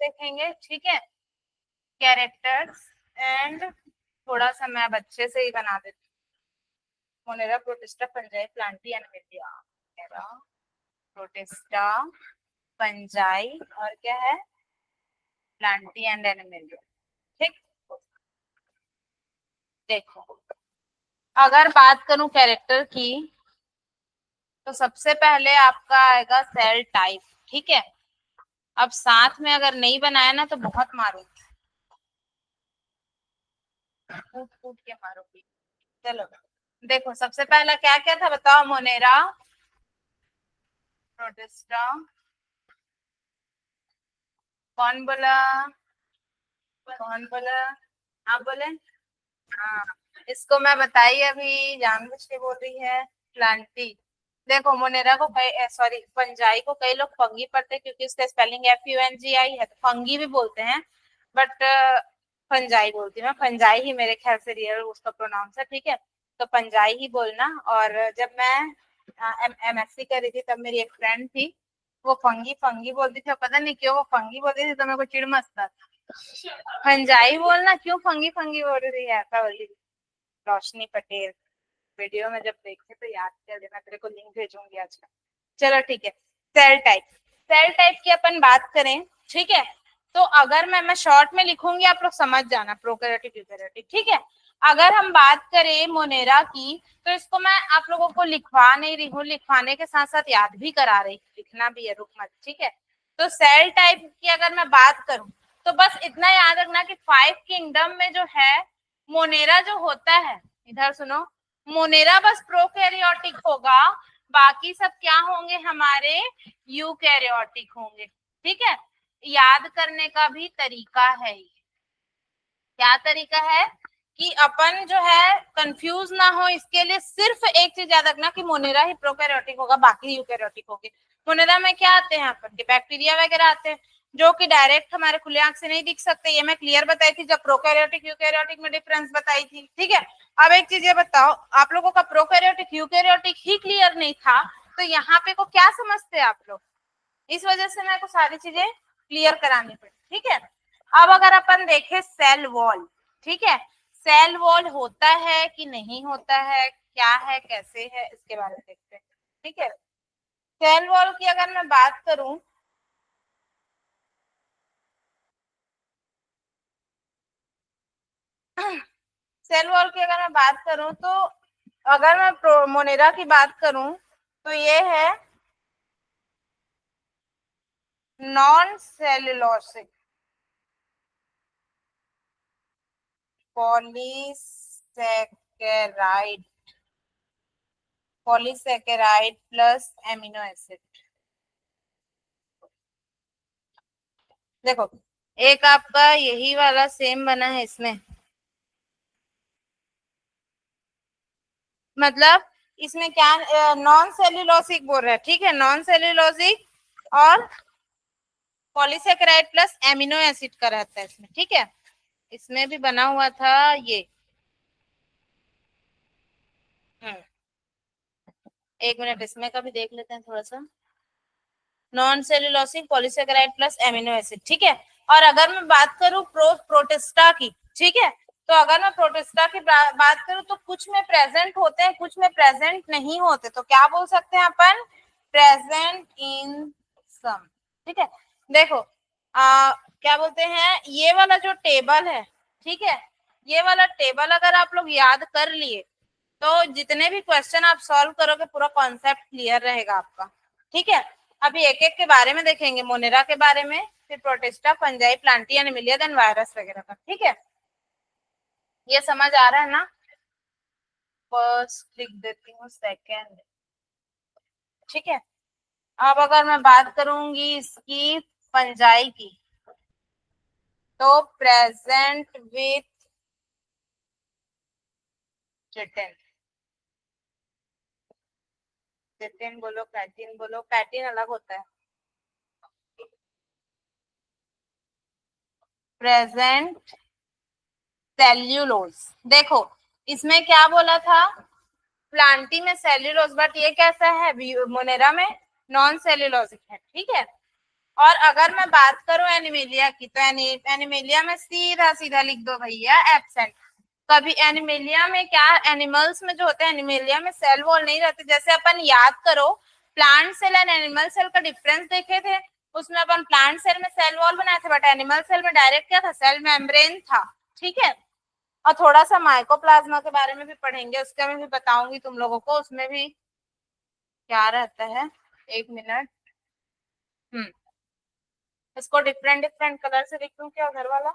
देखेंगे, ठीक है। कैरेक्टर्स एंड थोड़ा सा मैं अब अच्छे से ही बना देती हूँ। Monera protista Fungi Plantae and मिलिया। मोनेरा प्रोटिस्टा फंजाई और क्या है, प्लांटी एंड एनिमेलिया। ठीक, देखो अगर बात करूं कैरेक्टर की, तो सबसे पहले आपका आएगा सेल टाइप, ठीक है। अब साथ में अगर नहीं बनाया ना तो बहुत मारूंगी, कूट कूट के मारूंगी। चलो देखो, सबसे पहला क्या क्या था बताओ। मोनेरा प्रोटिस्टा, कौन बोला, कौन बोला, आप बोले। हाँ, इसको मैं बताई अभी, जानबूझ के बोल रही है, प्लांटी। देखो मोनेरा को कई, सॉरी फंजाई को कई लोग फंगी पढ़ते हैं क्योंकि उसका स्पेलिंग FUNGI है, तो फंगी भी बोलते हैं, बट फंजाई बोलती हूँ मैं। फंजाई ही मेरे ख्याल से रियल उसका प्रोनाउंस है, ठीक है। तो फंजाई ही बोलना। और जब मैं MSc कर रही थी तब मेरी एक फ्रेंड थी, वो फंगी फंगी बोलती थी, पता नहीं क्यों वो फंगी बोलती थी, तो मेरे को चिढ़ मचता था। फंजाई बोलना, क्यों फंगी फंगी बोल रही है, ऐसा बोली। रोशनी पटेल, वीडियो में जब देखे तो याद कर देना, तेरे को लिंक भेजूंगी आज का। चलो ठीक है। सेल टाइप, सेल टाइप की अपन बात करें, ठीक है। तो अगर मैं शॉर्ट में लिखूंगी, आप लोग समझ जाना, प्रोकैरियोटिक यूकैरियोटिक, ठीक है। अगर हम बात करें मोनेरा की, तो इसको मैं आप लोगों को लिखवा नहीं रही हूँ, लिखवाने के साथ साथ याद भी करा रही, लिखना भी है, रुक मत, ठीक है। तो सेल टाइप की अगर मैं बात करूं, तो बस इतना याद रखना कि 5 किंगडम में जो है मोनेरा जो होता है, इधर सुनो, मोनेरा बस प्रोकैरियोटिक होगा, बाकी सब क्या होंगे हमारे, यूकैरियोटिक होंगे, ठीक है। याद करने का भी तरीका है ये। क्या तरीका है कि अपन जो है कंफ्यूज ना हो, इसके लिए सिर्फ एक चीज याद रखना कि मोनेरा ही प्रोकैरियोटिक होगा, बाकी यूकैरियोटिक होंगे। मोनेरा में क्या आते हैं अपन के, बैक्टीरिया वगैरह आते हैं, जो कि डायरेक्ट हमारे खुले आंख से नहीं दिख सकते। ये मैं क्लियर बताई थी जब प्रोकैरियोटिक यूकैरियोटिक में डिफरेंस बताई थी, ठीक है। अब एक चीज ये बताओ, आप लोगों का प्रोकैरियोटिक यूकैरियोटिक ही क्लियर नहीं था, तो यहाँ पे को क्या समझते हैं आप लोग, इस वजह से मेरे को सारी चीजें क्लियर करानी पड़ी, ठीक है। अब अगर अपन देखें सेल वॉल, ठीक है, सेल वॉल होता है कि नहीं होता है, क्या है कैसे है, इसके बारे में देखते हैं, ठीक है। सेल वॉल की अगर मैं बात करूं, सेल वॉल की अगर मैं बात करूं, तो अगर मैं मोनेरा की बात करूं, तो ये है non cellulosic polysaccharide, polysaccharide plus amino acid. देखो एक आपका यही वाला सेम बना है इसमें, मतलब इसमें क्या नॉन सेल्यूलोसिक बोल रहा है, ठीक है, नॉन सेल्यूलोसिक और पॉलीसेकेराइड प्लस एमिनो एसिड का रहता है इसमें, ठीक है। इसमें भी बना हुआ था ये। हम्म, एक मिनट इसमें का भी देख लेते हैं थोड़ा सा। Non cellulosic polysaccharide plus amino acid, ठीक है। और अगर मैं बात करूं प्रोटिस्टा की, ठीक है, तो अगर मैं प्रोटिस्टा की बात करूं, तो कुछ में प्रेजेंट होते हैं, कुछ में प्रेजेंट नहीं होते, तो क्या बोल सकते हैं अपन, प्रेजेंट इन सम, ठीक है। देखो क्या बोलते हैं, ये वाला जो टेबल है, ठीक है, ये वाला टेबल अगर आप लोग याद कर लिए, तो जितने भी क्वेश्चन आप सॉल्व करोगे पूरा कॉन्सेप्ट क्लियर रहेगा आपका, ठीक है। अभी एक एक के बारे में देखेंगे, मोनेरा के बारे में, फिर Protista Fungi Plantae Animalia then virus वगैरह का, ठीक है। ये समझ आ रहा है ना। फर्स्ट लिख देती हूँ, सेकेंड, ठीक है। अब अगर मैं बात करूंगी इसकी फंजाई की, तो प्रेजेंट विथ चिटिन, चिटिन बोलो कैटिन बोलो, कैटिन अलग होता है। प्रेजेंट सेल्यूलोज, देखो इसमें क्या बोला था, प्लांटी में सेल्यूलोज, बट ये कैसा है, मोनेरा में नॉन सेल्यूलोजिक है, ठीक है। और अगर मैं बात करूं एनिमेलिया की, तो एनिमेलिया में सीधा सीधा लिख दो भैया एब्सेंट। कभी एनिमेलिया में क्या, एनिमल्स में जो होते हैं एनिमेलिया में सेल वॉल नहीं रहते। जैसे अपन याद करो plant cell and animal cell का डिफरेंस देखे थे, उसमें अपन प्लांट सेल में सेल वॉल बनाए थे, बट एनिमल सेल में डायरेक्ट क्या था, सेल मेम्ब्रेन था। ठीक है, और थोड़ा सा माइकोप्लाज्मा के बारे में भी पढ़ेंगे, उसके में भी बताऊंगी तुम लोगों को, उसमें भी क्या रहता है। एक मिनट। इसको डिफरेंट डिफरेंट कलर से लिख दूं क्या घर वाला।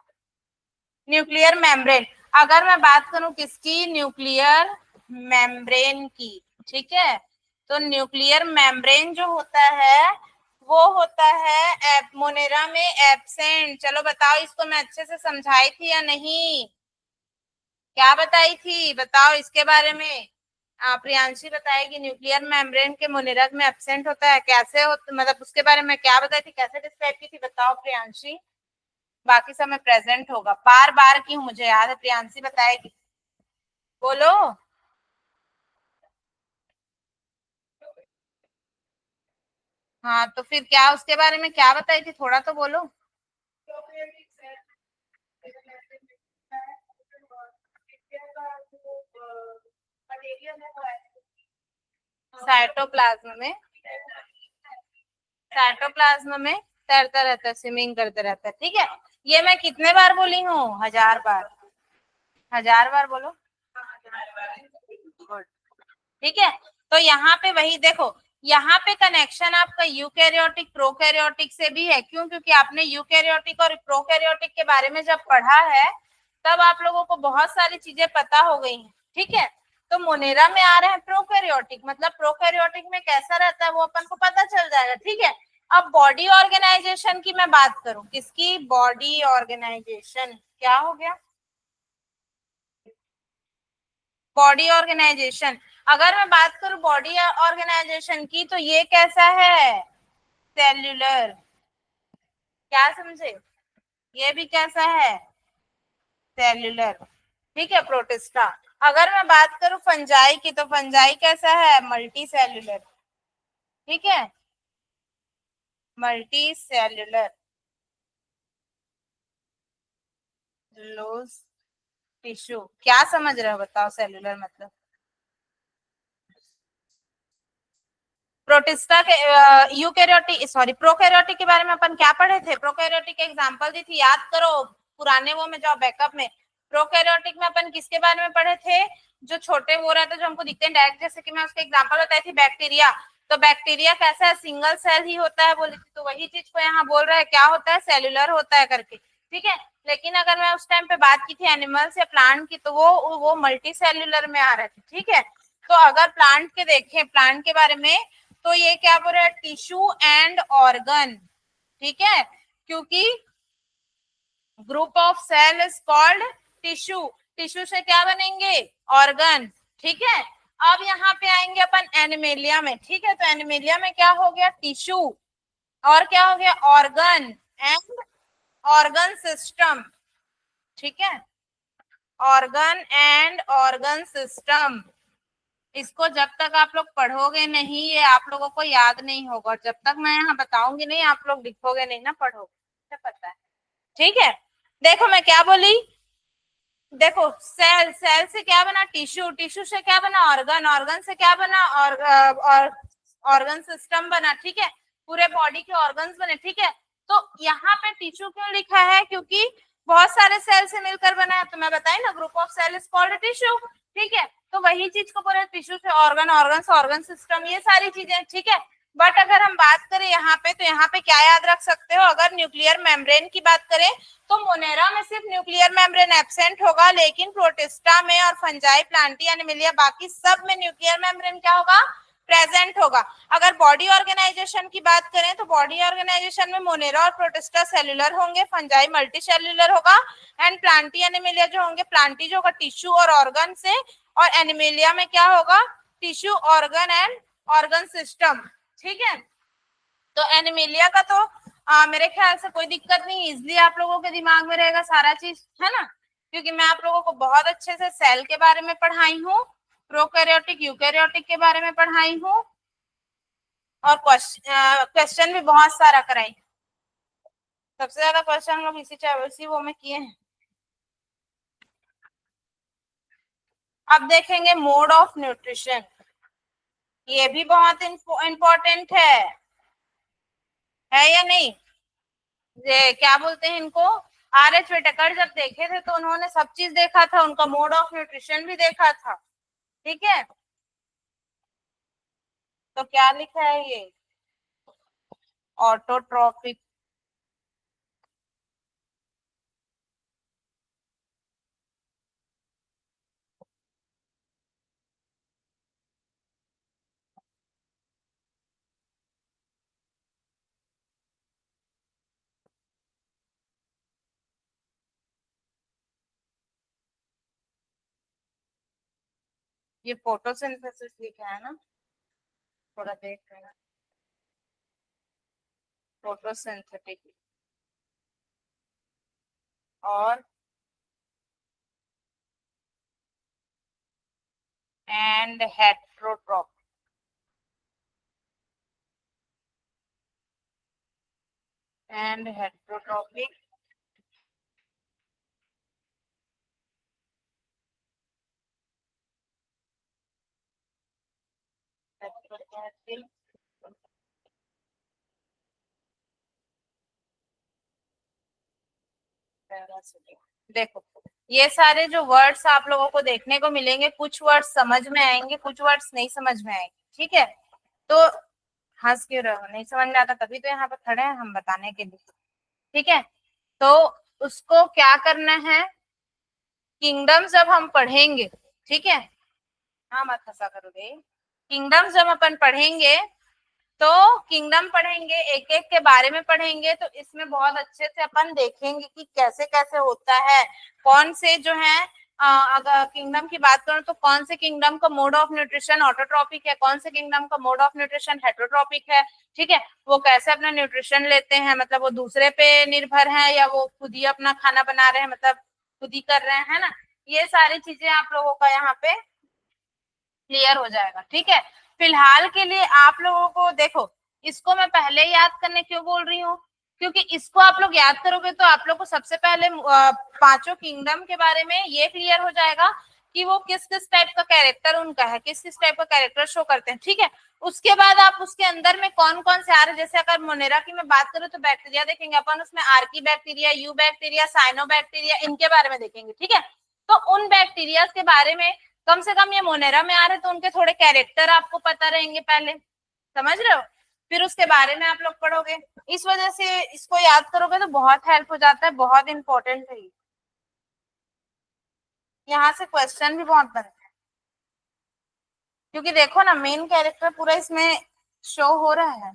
न्यूक्लियर मेम्ब्रेन, अगर मैं बात करूं किसकी, न्यूक्लियर मेम्ब्रेन की, ठीक है, तो न्यूक्लियर मेम्ब्रेन जो होता है वो होता है मोनेरा में एब्सेंट। चलो बताओ, इसको मैं अच्छे से समझाई थी या नहीं, क्या बताई थी बताओ इसके बारे में। प्रियांशी बताएगी न्यूक्लियर मेम्ब्रेन के मोनेरा में एब्सेंट होता है, कैसे होता, मतलब उसके बारे में क्या बताई थी, कैसे डिस्क्राइब की थी, बताओ प्रियांशी। बाकी समय प्रेजेंट होगा, बार बार की हूँ मुझे याद है, प्रियांशी बताएगी, बोलो। हाँ तो फिर क्या उसके बारे में क्या बताई थी, थोड़ा तो बोलो। साइटोप्लाज्म में, साइटोप्लाज्म में तैरता रहता है, स्विमिंग करता रहता है। ठीक है, ये मैं कितने बार बोली हूँ, 1000 बार, 1000 बार बोलो। गुड। ठीक है, तो यहाँ पे वही देखो, यहाँ पे कनेक्शन आपका यूकैरियोटिक प्रोकैरियोटिक से भी है। क्यों, क्योंकि आपने यूकैरियोटिक और प्रोकैरियोटिक के बारे में जब पढ़ा है तब आप लोगों को बहुत सारी चीजें पता हो गई हैं। ठीक है, तो मोनेरा में आ रहे हैं प्रोकैरियोटिक, मतलब प्रोकैरियोटिक में कैसा रहता है वो अपन को पता चल जाएगा। ठीक है, अब बॉडी ऑर्गेनाइजेशन की मैं बात करूं, किसकी, बॉडी ऑर्गेनाइजेशन, क्या हो गया, बॉडी ऑर्गेनाइजेशन। अगर मैं बात करूं बॉडी ऑर्गेनाइजेशन की, तो ये कैसा है, सेल्यूलर, क्या समझे, ये भी कैसा है, सेल्यूलर। ठीक है, प्रोटिस्टा। अगर मैं बात करूं फंजाई की, तो फंजाई कैसा है, मल्टी सेल्यूलर। ठीक है, मल्टी सेल्यूलर, लोज टिश्यू, क्या समझ रहे हो बताओ सेल्यूलर मतलब। प्रोटिस्टा के यूकैरियोटिक, सॉरी प्रोकैरियोटिक के बारे में अपन क्या पढ़े थे, प्रोकैरियोटिक के एग्जांपल दी थी, याद करो पुराने वो में जाओ बैकअप में। प्रोकैरियोटिक में अपन किसके बारे में पढ़े थे, जो छोटे वो रहते जो हमको दिखते हैं डायरेक्ट, जैसे कि मैं उसके एग्जांपल बताई थी, बैक्टीरिया। तो बैक्टीरिया कैसा है, सिंगल सेल ही होता है बोली थी, तो वही चीज को यहाँ बोल रहा है क्या होता है, सेल्यूलर होता है करके। ठीक है, लेकिन अगर मैं उस टाइम पे बात की थी एनिमल्स या प्लांट की, तो वो मल्टी सेल्यूलर में आ रहे थे। ठीक है, तो अगर प्लांट के देखें, प्लांट के बारे में, तो ये क्या बोल रहा है, टिश्यू एंड ऑर्गन। ठीक है, क्योंकि group of cell is called tissue, tissue से क्या बनेंगे, ऑर्गन। ठीक है, अब यहाँ पे आएंगे अपन एनिमेलिया में। ठीक है, तो एनिमेलिया में क्या हो गया, टिश्यू, और क्या हो गया, ऑर्गन एंड ऑर्गन सिस्टम। ठीक है, ऑर्गन एंड ऑर्गन सिस्टम, इसको जब तक आप लोग पढ़ोगे नहीं ये आप लोगों को याद नहीं होगा, जब तक मैं यहाँ बताऊंगी नहीं आप लोग लिखोगे नहीं ना, पढ़ोगे, पता है। ठीक है, देखो मैं क्या बोली, देखो सेल, सेल से क्या बना, टिश्यू, टिश्यू से क्या बना, ऑर्गन, ऑर्गन से क्या बना, ऑर्गन सिस्टम बना। ठीक है, पूरे बॉडी के ऑर्गन्स बने। ठीक है, तो यहाँ पे टिश्यू क्यों लिखा है, क्योंकि बहुत सारे सेल से मिलकर बना है, तो मैं बताई ना group of cell is called tissue. ठीक है, तो वही चीज को बोले टिश्यू से ऑर्गन, ऑर्गन से ऑर्गन सिस्टम, ये सारी चीजें। ठीक है, बट अगर हम बात करें यहाँ पे, तो यहाँ पे क्या याद रख सकते हो, अगर न्यूक्लियर मेम्ब्रेन की बात करें तो मोनेरा में सिर्फ न्यूक्लियर मेम्ब्रेन एब्सेंट होगा, लेकिन प्रोटिस्टा में और फंजाई, प्लांटी, एनिमेलिया, बाकी सब में न्यूक्लियर मेम्ब्रेन क्या होगा, प्रेजेंट होगा। अगर बॉडी ऑर्गेनाइजेशन की बात करें तो बॉडी ऑर्गेनाइजेशन में मोनेरा और प्रोटिस्टा सेल्यूलर होंगे, फंजाई मल्टी सेल्यूलर होगा, एंड प्लांटी एनिमेलिया जो होंगे, प्लांटी जो होगा टिश्यू और ऑर्गन से, और एनिमेलिया में क्या होगा, tissue, organ and organ system. ठीक है, तो एनिमेलिया का तो मेरे ख्याल से कोई दिक्कत नहीं, इजिली आप लोगों के दिमाग में रहेगा सारा चीज, है ना, क्योंकि मैं आप लोगों को बहुत अच्छे से सेल के बारे में पढ़ाई हूँ, प्रोकैरियोटिक यूकैरियोटिक के बारे में पढ़ाई हूँ, और क्वेश्चन भी बहुत सारा कराई। सबसे ज्यादा क्वेश्चन हम लोग इसी वो में किए हैं। अब देखेंगे मोड ऑफ न्यूट्रिशन, ये भी बहुत इंपॉर्टेंट है या नहीं? ये क्या बोलते हैं इनको, आर एच वेटेकर जब देखे थे तो उन्होंने सब चीज देखा था, उनका मोड ऑफ न्यूट्रिशन भी देखा था। ठीक है, तो क्या लिखा है ये, ऑटोट्रॉपिक। ये फोटोसिंथेसिस लिखा है ना, थोड़ा देख लेना, फोटोसिंथेटिक और एंड हेट्रोट्रॉपिक, एंड हेट्रोट्रॉपिक। देखो, ये सारे जो वर्ड्स आप लोगों को देखने को मिलेंगे, कुछ वर्ड्स समझ में आएंगे, कुछ वर्ड्स नहीं समझ में आएंगे। ठीक है, तो हंस क्यों रहे हो, नहीं समझ में आता तभी तो यहाँ पर खड़े हैं हम बताने के लिए। ठीक है, तो उसको क्या करना है, किंगडम जब हम पढ़ेंगे, ठीक है, हाँ मत हंसा करोगे, किंगडम जब अपन पढ़ेंगे तो किंगडम पढ़ेंगे, एक एक के बारे में पढ़ेंगे, तो इसमें बहुत अच्छे से अपन देखेंगे कि कैसे कैसे होता है, कौन से जो है अगर किंगडम की बात करूं तो कौन से किंगडम का मोड ऑफ न्यूट्रिशन ऑटोट्रॉपिक है, कौन से किंगडम का मोड ऑफ न्यूट्रिशन हेटरोट्रॉपिक है। ठीक है, वो कैसे अपना न्यूट्रिशन लेते हैं, मतलब वो दूसरे पे निर्भर है या वो खुद ही अपना खाना बना रहे हैं, मतलब खुद ही कर रहे हैं, है ना। ये सारी चीजें आप लोगों का यहाँ पे क्लियर हो जाएगा। ठीक है, फिलहाल के लिए आप लोगों को देखो, इसको मैं पहले याद करने क्यों बोल रही हूँ, क्योंकि इसको आप लोग याद करोगे तो आप लोग को सबसे पहले पांचों किंगडम के बारे में ये क्लियर हो जाएगा कि वो किस किस टाइप का कैरेक्टर उनका है, किस किस टाइप का कैरेक्टर शो करते हैं। ठीक है, उसके बाद आप उसके अंदर में कौन कौन से आ रहे, जैसे अगर मोनेरा की मैं बात करूँ तो बैक्टीरिया देखेंगे अपन, उसमें archaebacteria, eubacteria, cyanobacteria, इनके बारे में देखेंगे। ठीक है, तो उन बैक्टीरिया के बारे में कम से कम ये मोनेरा में आ रहे तो उनके थोड़े कैरेक्टर आपको पता रहेंगे पहले, समझ रहे हो, फिर उसके बारे में आप लोग पढ़ोगे। इस वजह से इसको याद करोगे तो बहुत हेल्प हो जाता है, बहुत इंपॉर्टेंट है। यहाँ से क्वेश्चन भी बहुत बनते हैं, क्योंकि देखो ना मेन कैरेक्टर पूरा इसमें शो हो रहा है।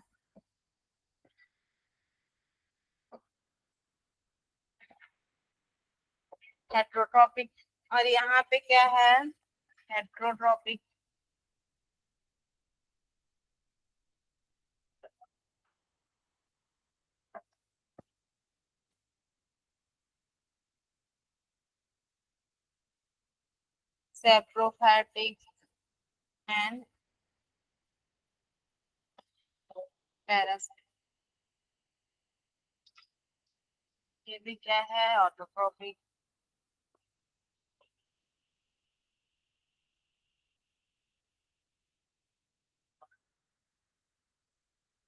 हेट्रोट्रॉपिक, और यहाँ पे क्या है, हेट्रोट्रॉपिक। सेप्रोफैटिक एंड पैरासाइट, ये भी क्या है, ऑटोट्रॉपिक।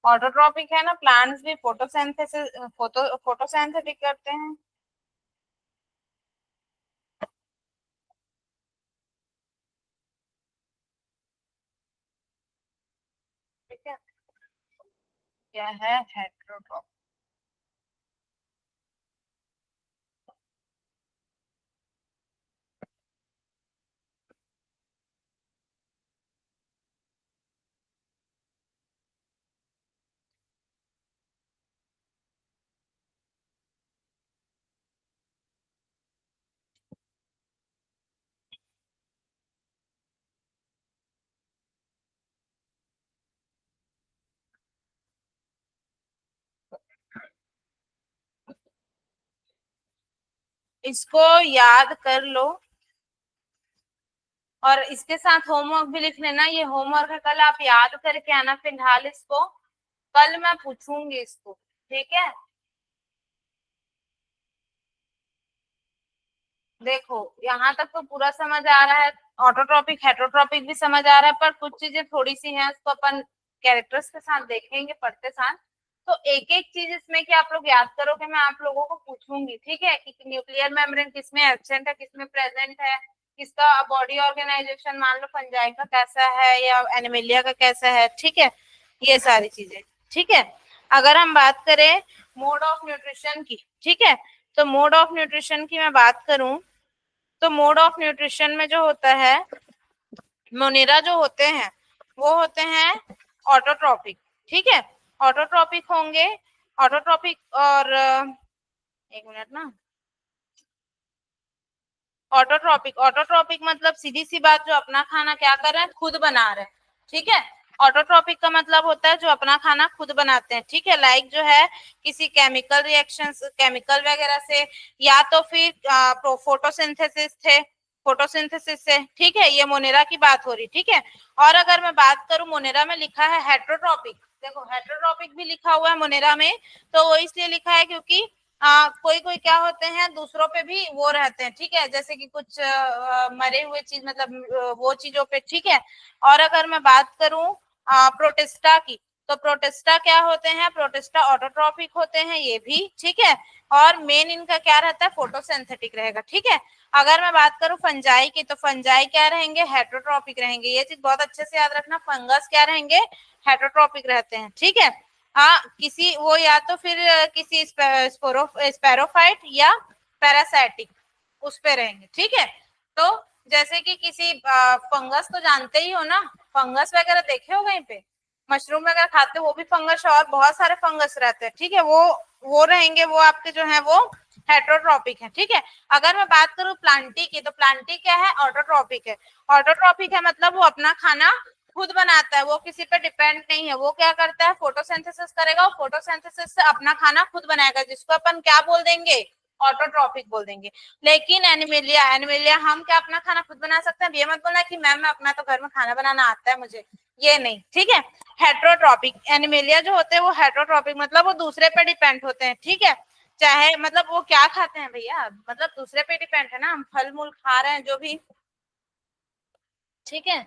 ऑटोट्रॉपिक है ना, प्लांट्स भी फोटोसिंथेसिस फोटोसिंथेटिक करते हैं। ठीक है, क्या है, हेट्रोट्रॉपिक। इसको याद कर लो और इसके साथ होमवर्क भी लिख लेना, ये होमवर्क है, कल आप याद करके आना, फिलहाल इसको कल मैं पूछूंगी इसको। ठीक है, देखो यहाँ तक तो पूरा समझ आ रहा है, ऑटोट्रॉपिक हेटरोट्रॉपिक भी समझ आ रहा है, पर कुछ चीजें थोड़ी सी हैं, उसको अपन कैरेक्टर्स के साथ देखेंगे पढ़ते साथ। तो एक एक चीज इसमें कि आप लोग याद करो कि मैं आप लोगों को पूछूंगी, ठीक है, कि न्यूक्लियर मेम्ब्रेन किसमें एब्सेंट है, किसमें प्रेजेंट है, किसका बॉडी ऑर्गेनाइजेशन मान लो फंजाई का कैसा है या एनिमेलिया का कैसा है, ठीक है, ये सारी चीजें। ठीक है, अगर हम बात करें मोड ऑफ न्यूट्रिशन की, ठीक है, तो मोड ऑफ न्यूट्रिशन की मैं बात करूं तो मोड ऑफ न्यूट्रिशन में जो होता है, मोनेरा जो होते हैं वो होते हैं ऑटोट्रॉपिक, ठीक है, ऑटोट्रॉपिक होंगे, ऑटोट्रॉपिक और एक मिनट ना, ऑटोट्रॉपिक, ऑटोट्रॉपिक मतलब सीधी सी बात, जो अपना खाना क्या कर रहे हैं, खुद बना रहे हैं, ठीक है। ऑटोट्रॉपिक का मतलब होता है जो अपना खाना खुद बनाते हैं, ठीक है, लाइक जो है किसी केमिकल रिएक्शन, केमिकल वगैरह से, या तो फिर फोटोसिंथेसिस थे, फोटोसिंथेसिस से, ठीक है, ये मोनेरा की बात हो रही, ठीक है। और अगर मैं बात करूं, मोनेरा में लिखा है हेट्रोट्रॉपिक, देखो हेट्रोट्रॉपिक भी लिखा हुआ है मोनेरा में, तो वो इसलिए लिखा है क्योंकि कोई कोई क्या होते हैं दूसरों पे भी वो रहते हैं, ठीक है, जैसे कि कुछ मरे हुए चीज, मतलब वो चीजों पे, ठीक है। और अगर मैं बात करूं प्रोटिस्टा की, तो प्रोटिस्टा क्या होते हैं, प्रोटिस्टा ऑटोट्रॉपिक होते हैं ये भी, ठीक है, और मेन इनका क्या रहता है, फोटोसिंथेटिक रहेगा, ठीक है। अगर मैं बात करूं फंजाई की, तो फंजाई क्या रहेंगे, हेट्रोट्रॉपिक रहेंगे, ये चीज बहुत अच्छे से याद रखना, फंगस क्या रहेंगे, हेट्रोट्रॉपिक रहते हैं, ठीक है। हाँ, किसी वो या तो फिर किसी स्पैरोफाइट या पैरासाइटिक उस पे रहेंगे, ठीक है। तो जैसे कि किसी फंगस तो जानते ही हो ना, फंगस वगैरह देखे हो कहीं पे, मशरूम वगैरह खाते हो, वो भी फंगस, और बहुत सारे फंगस रहते हैं, ठीक है, वो रहेंगे, वो आपके जो है वो हेट्रोट्रॉपिक है, ठीक है। अगर मैं बात करूं प्लांटी की, तो प्लांटी क्या है, ऑटोट्रॉपिक है, ऑटोट्रॉपिक है मतलब वो अपना खाना खुद बनाता है, वो किसी पे डिपेंड नहीं है, वो क्या करता है, फोटोसिंथेसिस करेगा, और फोटोसिंथेसिस से अपना खाना खुद बनाएगा, जिसको अपन क्या बोल देंगे, ऑटोट्रॉपिक बोल देंगे। लेकिन एनिमेलिया, एनिमेलिया हम क्या अपना खाना खुद बना सकते हैं, ये मत बोलना कि मैम मैं अपना तो घर में खाना बनाना आता है मुझे, ये नहीं, ठीक है। हेट्रोट्रॉपिक एनिमेलिया जो होते हैं वो हेट्रोट्रॉपिक मतलब वो दूसरे पे डिपेंड होते हैं, ठीक है, चाहे मतलब वो क्या खाते हैं भैया, मतलब दूसरे पे डिपेंड है ना, हम फल मूल खा रहे हैं जो भी, ठीक है,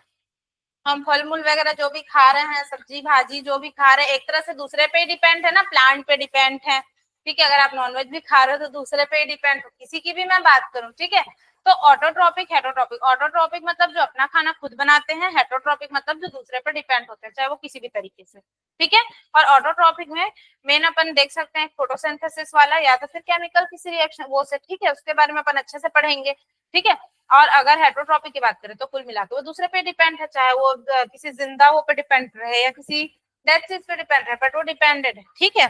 हम फल मूल वगैरह जो भी खा रहे हैं, सब्जी भाजी जो भी खा रहे हैं, एक तरह से दूसरे पे ही डिपेंड है ना, प्लांट पे डिपेंड है, ठीक है। अगर आप नॉनवेज भी खा रहे हो तो दूसरे पे ही डिपेंड हो, किसी की भी मैं बात करूं, ठीक है। तो ऑटोट्रॉपिक हेटरोट्रॉपिक, ऑटोट्रॉपिक मतलब जो अपना खाना खुद बनाते हैं, हेटरोट्रॉपिक मतलब जो दूसरे पे डिपेंड होते हैं, चाहे वो किसी भी तरीके से, ठीक है। और ऑटोट्रॉपिक में मेन अपन देख सकते हैं फोटोसिंथेसिस वाला, या तो फिर केमिकल किसी रिएक्शन वो से, ठीक है, उसके बारे में अपन अच्छे से पढ़ेंगे, ठीक है। और अगर हेट्रोट्रॉपिक की बात करें तो कुल मिला के वो दूसरे पे डिपेंड है, चाहे वो किसी जिंदा वो पे डिपेंड रहे या किसी डेड चीज पे डिपेंड रहे, बट वो डिपेंडेड है, ठीक है,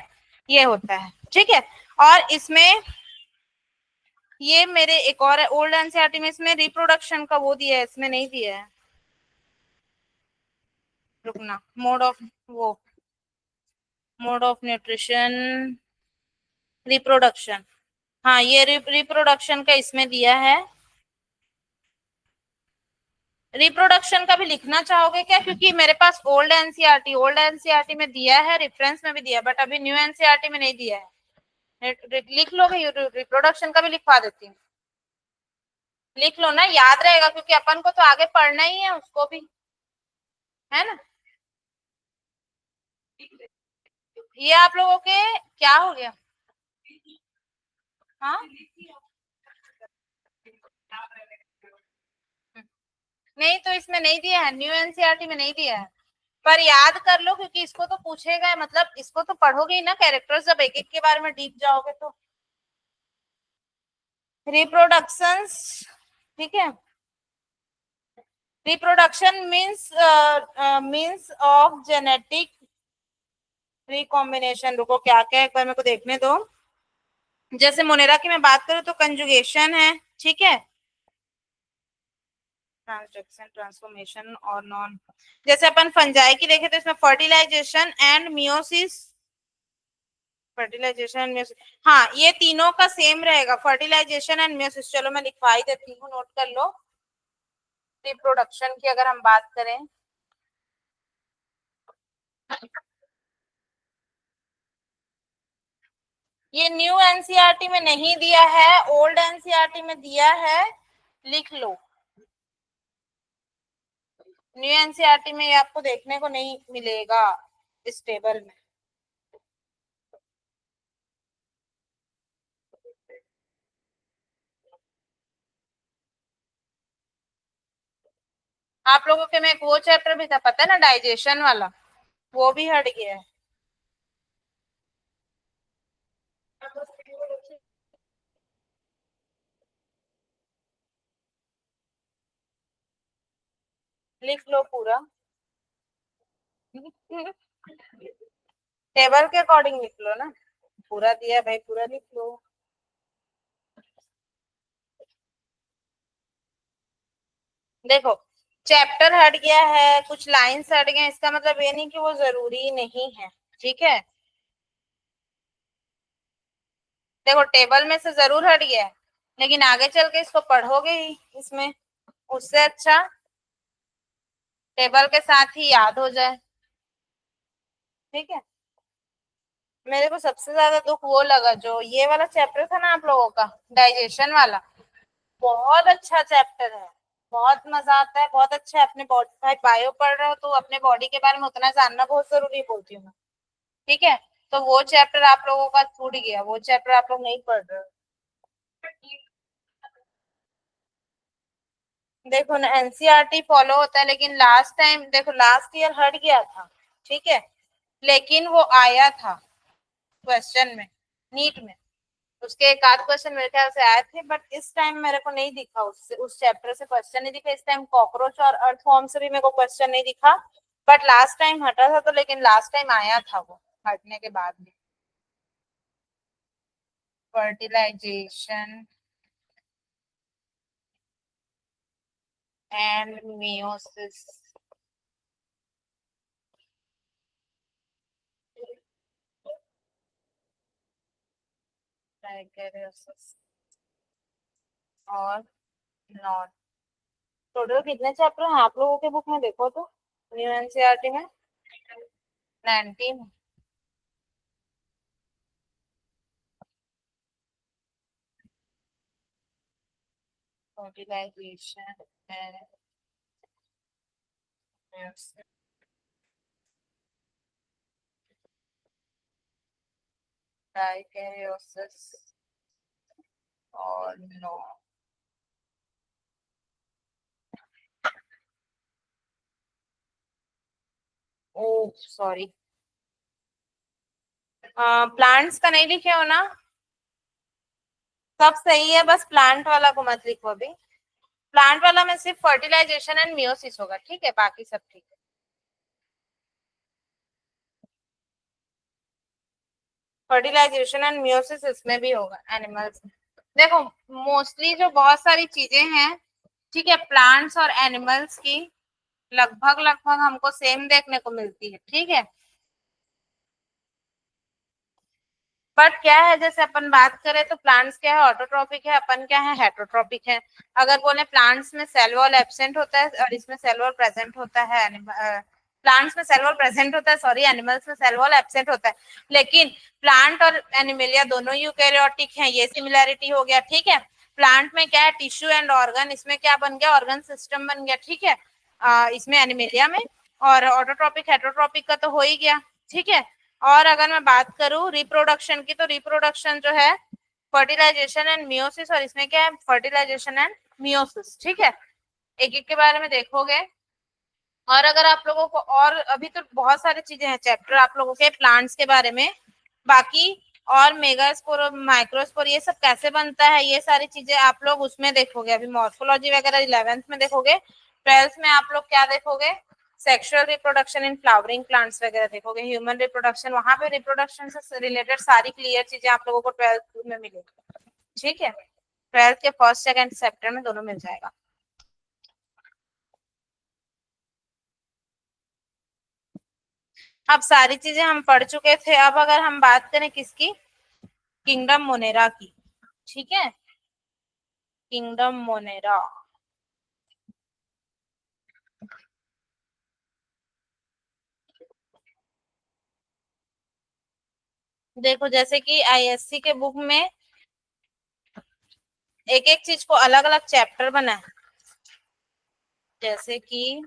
ये होता है, ठीक है। और इसमें ये मेरे एक और ओल्ड एनसीईआरटी में इसमें रिप्रोडक्शन का वो दिया है, इसमें नहीं दिया है, रुकना, मोड ऑफ वो मोड ऑफ न्यूट्रिशन रिप्रोडक्शन, हाँ ये रिप्रोडक्शन का इसमें दिया है। रिप्रोडक्शन का भी लिखना चाहोगे क्या, क्योंकि मेरे पास ओल्ड एनसीईआरटी में दिया है, रेफरेंस में भी दिया है, बट अभी न्यू एनसीईआरटी में नहीं दिया है, लिख लोगे, रिप्रोडक्शन का भी लिखवा देती हूँ, लिख लो ना, याद रहेगा, क्योंकि अपन को तो आगे पढ़ना ही है उसको भी, है ना। ये आप लोगों के क्या हो गया, हाँ, नहीं तो इसमें नहीं दिया है, न्यू एनसीईआरटी में नहीं दिया है, पर याद कर लो, क्योंकि इसको तो पूछेगा, मतलब इसको तो पढ़ोगे ही ना, कैरेक्टर्स जब एक एक के बारे में डीप जाओगे तो। रिप्रोडक्शंस, ठीक है, reproduction means of genetic recombination, रुको क्या क्या एक बार मेरे को देखने दो। जैसे मोनेरा की मैं बात करूं तो कंजुगेशन है, ठीक है, ट्रांसक्रिप्शन ट्रांसफॉर्मेशन और नॉन, जैसे अपन फंजाई की देखे तो इसमें fertilisation and meiosis, fertilisation meiosis, हाँ ये तीनों का सेम रहेगा, फर्टिलाइजेशन एंड मियोसिस, चलो मैं लिखवा ही देती हूँ, नोट कर लो। रिप्रोडक्शन की अगर हम बात करें, ये न्यू एनसीईआरटी में नहीं दिया है, ओल्ड एनसीईआरटी में दिया है, लिख लो। न्यू एनसीईआरटी में ये आपको देखने को नहीं मिलेगा इस टेबल में। आप लोगों के में एक वो चैप्टर भी था, पता है ना, डाइजेशन वाला, वो भी हट गया है। लिख लो पूरा। टेबल के अकॉर्डिंग लिख लो ना, पूरा दिया है भाई, पूरा लिख लो। देखो, चैप्टर हट गया है, कुछ लाइंस हट गए, इसका मतलब ये नहीं कि वो जरूरी नहीं है, ठीक है। देखो, टेबल में से जरूर हट गया है, लेकिन आगे चल के इसको पढ़ोगे ही इसमें, उससे अच्छा टेबल के साथ ही याद हो जाए, ठीक है। मेरे को सबसे ज्यादा दुख वो लगा, जो ये वाला चैप्टर था ना आप लोगों का, डाइजेशन वाला, बहुत अच्छा चैप्टर है, बहुत मजा आता है, बहुत अच्छा है। अपने बॉडी, भाई बायो पढ़ रहे हो तो अपने बॉडी के बारे में उतना जानना बहुत जरूरी बोलती हूँ मैं, ठीक है। तो वो चैप्टर आप लोगों का छूट गया, वो चैप्टर आप लोग नहीं पढ़ रहे हो। देखो ना, एनसीईआरटी फॉलो होता है, लेकिन लास्ट टाइम देखो, लास्ट ईयर हट गया था, ठीक है, लेकिन वो आया था क्वेश्चन में, नीट में, उसके एक आध क्वेश्चन मेरे ख्याल से आए थे, बट इस टाइम मेरे को नहीं दिखा, उससे उस चैप्टर से क्वेश्चन नहीं दिखा इस टाइम। कॉकरोच और अर्थ फॉर्म से भी मेरे को क्वेश्चन नहीं दिखा, बट लास्ट टाइम हटा था, तो लेकिन लास्ट टाइम आया था वो, हटने के बाद भी। Fertilisation and meiosis. और नॉन, टोटल कितने चैप्टर हैं आप लोगों के बुक में, देखो तो, न्यू एनसीईआरटी में 19। फर्टिलाइजेशन एंड डाइकैरियोसिस और नो। ओ सॉरी, प्लांट्स का नहीं लिखे हो ना? सब सही है, बस प्लांट वाला को मत लिखो अभी। प्लांट वाला में सिर्फ फर्टिलाइजेशन एंड मियोसिस होगा, ठीक है, बाकी सब ठीक है। फर्टिलाइजेशन एंड मियोसिस इसमें भी होगा, एनिमल्स में। देखो, मोस्टली जो बहुत सारी चीजें हैं, ठीक है, प्लांट्स और एनिमल्स की लगभग लगभग हमको सेम देखने को मिलती है, ठीक है। बट क्या है, जैसे अपन बात करें तो प्लांट्स क्या है, ऑटोट्रॉपिक है, अपन क्या है, हेटरोट्रॉपिक है। अगर बोले प्लांट्स में सेल वॉल एब्सेंट होता है और इसमें सेल वॉल प्रेजेंट होता है, प्लांट्स में सेल वॉल प्रेजेंट होता है, सॉरी, एनिमल्स में सेल वॉल एब्सेंट होता है। लेकिन प्लांट और एनिमलिया दोनों यूकेरियोटिक हैं, ये सिमिलैरिटी हो गया, ठीक है। प्लांट में क्या है, टिश्यू एंड ऑर्गन, इसमें क्या बन गया, ऑर्गन सिस्टम बन गया, ठीक है, इसमें एनिमलिया में। और ऑटोट्रॉपिक हेटरोट्रॉपिक का तो हो ही गया, ठीक है। और अगर मैं बात करूं रिप्रोडक्शन की, तो रिप्रोडक्शन जो है फर्टिलाइजेशन एंड मियोसिस, और इसमें क्या है, फर्टिलाइजेशन एंड मियोसिस, ठीक है। एक एक के बारे में देखोगे। और अगर आप लोगों को, और अभी तो बहुत सारी चीजें हैं चैप्टर आप लोगों के प्लांट्स के बारे में, बाकी और मेगास्पोर और माइक्रोस्पोर ये सब कैसे बनता है, ये सारी चीजें आप लोग उसमें देखोगे। अभी मॉर्फोलॉजी वगैरह 11th में देखोगे, 12th में आप लोग क्या देखोगे, sexual reproduction in flowering plants वगैरह देखोगे, ह्यूमन रिप्रोडक्शन, वहां पे रिप्रोडक्शन से रिलेटेड सारी क्लियर चीजें आप लोगों को 12th में मिलेगी, ठीक है। 12th के फर्स्ट सेकंड चैप्टर में दोनों मिल जाएगा। अब सारी चीजें हम पढ़ चुके थे, अब अगर हम बात करें किसकी, किंगडम मोनेरा की, ठीक है, किंगडम मोनेरा। देखो जैसे कि आईएससी के बुक में एक एक चीज को अलग अलग चैप्टर बना है, जैसे कि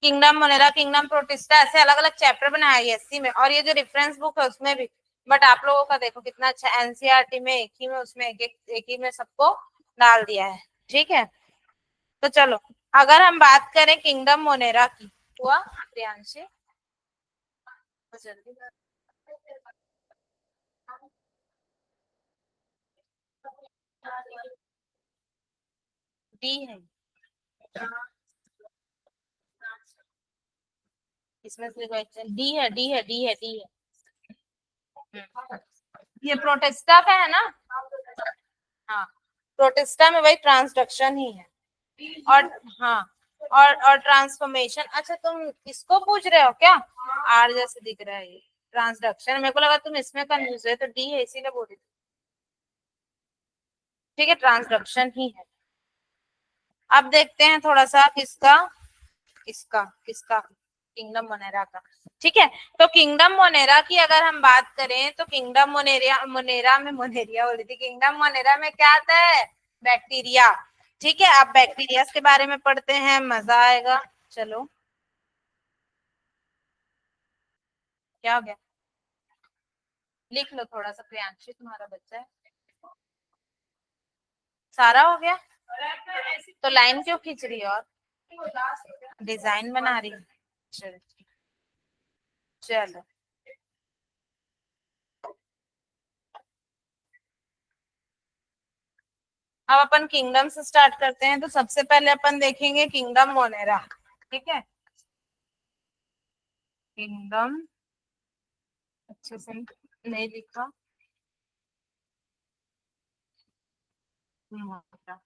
किंगडम मोनेरा, किंगडम प्रोटिस्टा, ऐसे अलग अलग चैप्टर बनाया आईएससी में, और ये जो रेफरेंस बुक है उसमें भी। बट आप लोगों का देखो कितना अच्छा, एनसीईआरटी में एक ही में, उसमें एक ही में सबको डाल दिया है। ठीक है, तो चलो अगर हम बात करें किंगडम मोनेरा की, हुआ प्रियांशी तो जल्दी डी है इसमें से, डी है, डी है, डी है, डी है। ये प्रोटेस्टा का है ना? हाँ, प्रोटेस्टा में वही ट्रांसडक्शन ही है। और हाँ, और ट्रांसफॉर्मेशन, अच्छा तुम इसको पूछ रहे हो क्या? आर जैसे दिख रहा है ये ट्रांसडक्शन, मेरे को लगा तुम इसमें कंफ्यूज है, तो डी है इसीलिए बोल रही थी। ठीक है, ट्रांसडक्शन ही है। अब देखते हैं थोड़ा सा किसका, इसका किसका, किंगडम मोनेरा का। ठीक है, तो किंगडम मोनेरा की अगर हम बात करें तो किंगडम मोनेरिया, मोनेरा में मोनेरिया बोल रही थी, किंगडम मोनेरा में क्या आता है? बैक्टीरिया। ठीक है, अब बैक्टीरिया के बारे में पढ़ते हैं, मजा आएगा। चलो, क्या हो गया? लिख लो थोड़ा सा, प्रियांशी तुम्हारा बच्चा है। सारा हो गया, तो लाइन क्यों खींच रही है? और डिजाइन बना रही है? चलो चलो, अब अपन किंगडम से स्टार्ट करते हैं, तो सबसे पहले अपन देखेंगे किंगडम मोनेरा। ठीक है, किंगडम, अच्छे से नहीं लिखा, मोनेरा।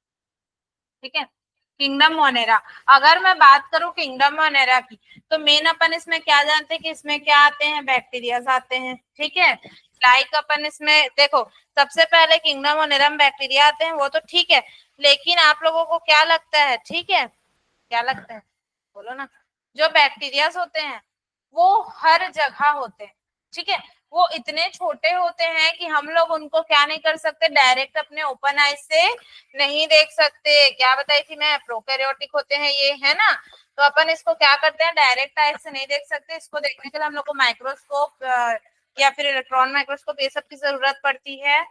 ठीक है, किंगडम मोनेरा। अगर मैं बात करूं किंगडम मोनेरा की, तो मेन अपन इसमें क्या जानते हैं कि इसमें क्या आते हैं? बैक्टीरिया आते हैं। ठीक है, लाइक अपन इसमें देखो, सबसे पहले किंगडम मोनेरा में बैक्टीरिया आते हैं, वो तो ठीक है, लेकिन आप लोगों को क्या लगता है? ठीक है, क्या लगता है, बोलो ना। जो बैक्टीरियाज होते हैं वो हर जगह होते हैं। ठीक है, वो इतने छोटे होते हैं कि हम लोग उनको क्या नहीं कर सकते, डायरेक्ट अपने ओपन आई से नहीं देख सकते। क्या बताई थी मैं, प्रोकैरियोटिक होते हैं ये, है ना? तो अपन इसको क्या करते हैं, डायरेक्ट आई से नहीं देख सकते, इसको देखने के लिए हम लोग को माइक्रोस्कोप या फिर इलेक्ट्रॉन माइक्रोस्कोप, ये सब की जरूरत पड़ती है,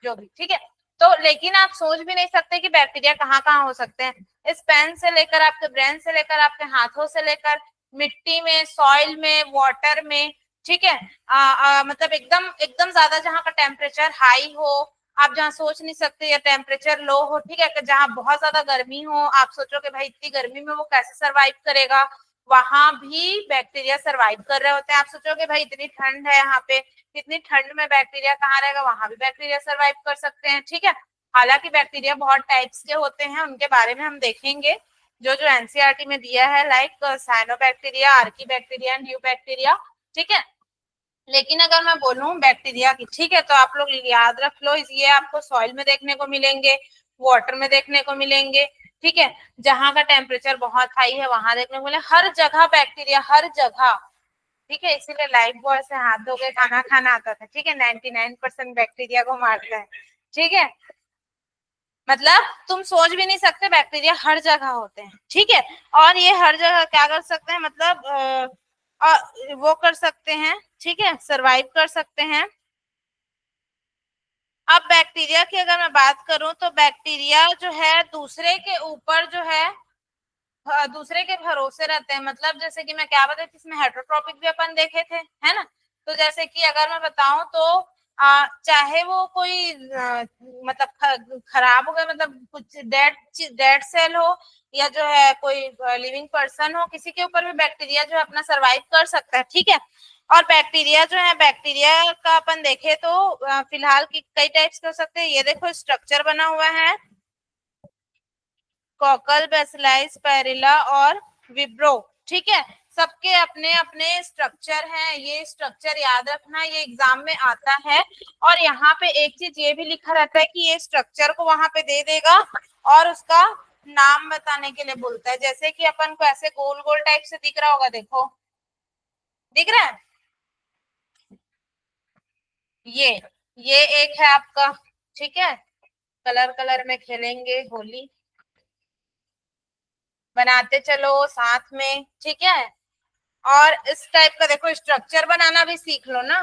जो भी। ठीक है, तो लेकिन आप सोच भी नहीं सकते कि बैक्टीरिया कहाँ कहाँ हो सकते हैं। इस पेन से लेकर, आपके ब्रेन से लेकर, आपके हाथों से लेकर, मिट्टी में, सॉइल में, वाटर में। ठीक है, मतलब एकदम एकदम ज्यादा जहाँ का टेम्परेचर हाई हो, आप जहाँ सोच नहीं सकते, या टेम्परेचर लो हो। ठीक है, जहाँ बहुत ज्यादा गर्मी हो, आप सोचो कि भाई इतनी गर्मी में वो कैसे सरवाइव करेगा, वहां भी बैक्टीरिया सरवाइव कर रहे होते हैं। आप सोचोगे भाई इतनी ठंड है यहाँ पे, इतनी ठंड में बैक्टीरिया कहाँ रहेगा, वहां भी बैक्टीरिया सरवाइव कर सकते हैं। ठीक है, हालांकि बैक्टीरिया बहुत टाइप्स के होते हैं, उनके बारे में हम देखेंगे जो जो एनसीईआरटी में दिया है, like cyanobacteria, Archie bacteria, new bacteria. ठीक है, लेकिन अगर मैं बोलूं बैक्टीरिया की, ठीक है, तो आप लोग याद रख लो, ये आपको सॉइल में देखने को मिलेंगे, वाटर में देखने को मिलेंगे। ठीक है, जहां का टेम्परेचर बहुत हाई है वहां देखने को मिले, हर जगह बैक्टीरिया, हर जगह। ठीक है, इसीलिए लाइफ बॉय से हाथ धो के खाना खाना आता था। ठीक है, 99% बैक्टीरिया को मारता है। ठीक है, मतलब तुम सोच भी नहीं सकते, बैक्टीरिया हर जगह होते हैं। ठीक है, और ये हर जगह क्या कर सकते हैं, मतलब वो कर सकते हैं। ठीक है, सरवाइव कर सकते हैं। अब बैक्टीरिया की अगर मैं बात करूं, तो बैक्टीरिया जो है दूसरे के ऊपर जो है, दूसरे के भरोसे रहते हैं। मतलब जैसे कि मैं क्या बताती, इसमें हेटरोट्रॉपिक भी अपन देखे थे, है ना? तो जैसे कि अगर मैं बताऊं तो चाहे वो कोई मतलब खराब हो गया, मतलब कुछ डेड डेड सेल हो, या जो है कोई लिविंग पर्सन हो, किसी के ऊपर भी बैक्टीरिया जो है अपना सरवाइव कर सकता है। ठीक है, और बैक्टीरिया जो है, बैक्टीरिया का अपन देखे तो फिलहाल की कई टाइप्स के हो सकते हैं। ये देखो स्ट्रक्चर बना हुआ है, कॉकल, बेसिलाइस, पैरिला और विब्रो। ठीक है, सबके अपने अपने स्ट्रक्चर हैं, ये स्ट्रक्चर याद रखना, ये एग्जाम में आता है। और यहाँ पे एक चीज ये भी लिखा रहता है कि ये स्ट्रक्चर को वहां पे दे देगा और उसका नाम बताने के लिए बोलता है। जैसे कि अपन को ऐसे गोल गोल टाइप से दिख रहा होगा, देखो दिख रहा है? ये ये एक है आपका, ठीक है। कलर कलर में खेलेंगे होली, बनाते चलो साथ में, ठीक है। और इस टाइप का देखो स्ट्रक्चर बनाना भी सीख लो ना।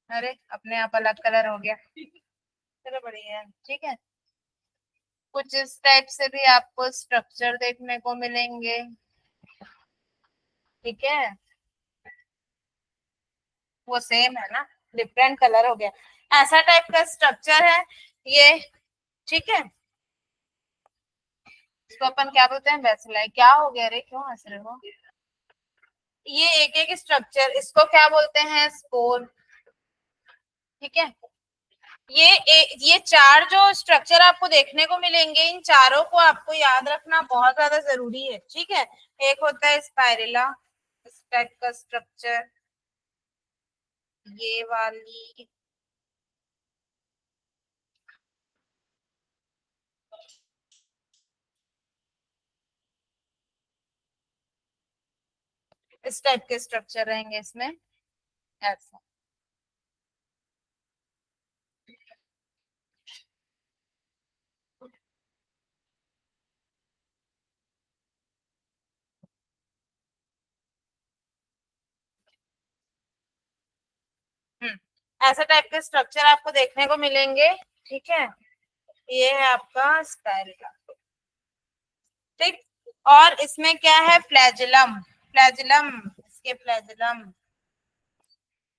अरे अपने आप अलग कलर हो गया, चलो बढ़िया है, ठीक है। कुछ इस टाइप से भी आपको स्ट्रक्चर देखने को मिलेंगे, ठीक है। वो सेम है ना, डिफरेंट कलर हो गया, ऐसा टाइप का स्ट्रक्चर है ये, ठीक है। इसको अपन क्या बोलते हैं, बेसलाई। क्या हो गया रे, क्यों हंस रहे हो? ये एक एक स्ट्रक्चर, इसको क्या बोलते हैं, स्पोर, ठीक है। ये चार जो स्ट्रक्चर आपको देखने को मिलेंगे, इन चारों को आपको याद रखना बहुत ज्यादा जरूरी है, ठीक है। एक होता है स्पाइरेला, इस टाइप का स्ट्रक्चर, ये वाली, इस टाइप के स्ट्रक्चर रहेंगे इसमें, ऐसा। ऐसा टाइप के स्ट्रक्चर आपको देखने को मिलेंगे, ठीक है। ये है आपका स्पाइरेला, ठीक। और इसमें क्या है, फ्लैजिलम, फ्लैजिलम, इसके फ्लैजिलम,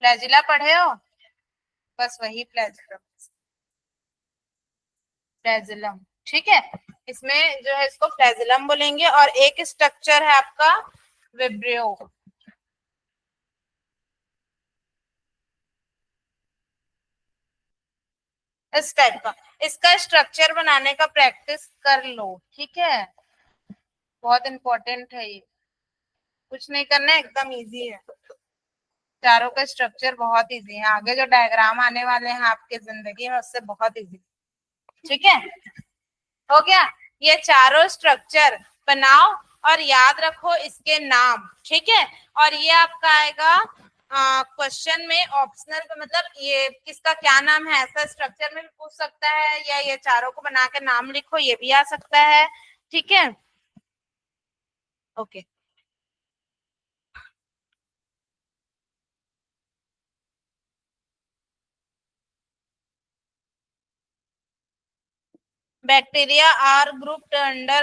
फ्लैजिला पढ़े हो, बस वही फ्लैजिलम, फ्लैजिलम, ठीक है। इसमें जो है इसको फ्लैजिलम बोलेंगे। और एक स्ट्रक्चर है आपका विब्रियो, इस टाइप का। इसका स्ट्रक्चर बनाने का प्रैक्टिस कर लो, ठीक है। बहुत इंपॉर्टेंट है ये, कुछ नहीं करना है, एकदम इजी है। चारों का स्ट्रक्चर बहुत इजी है, आगे जो डायग्राम आने वाले हैं आपके जिंदगी में उससे बहुत इजी, ठीक है। हो गया, ये चारों स्ट्रक्चर बनाओ और याद रखो इसके नाम, ठीक है। और ये आपका आएगा क्वेश्चन में ऑप्शनल पे, मतलब ये किसका क्या नाम है, ऐसा स्ट्रक्चर में भी पूछ सकता है, या ये चारों को बना के नाम लिखो, ये भी आ सकता है, ठीक है। Okay. Bacteria are grouped under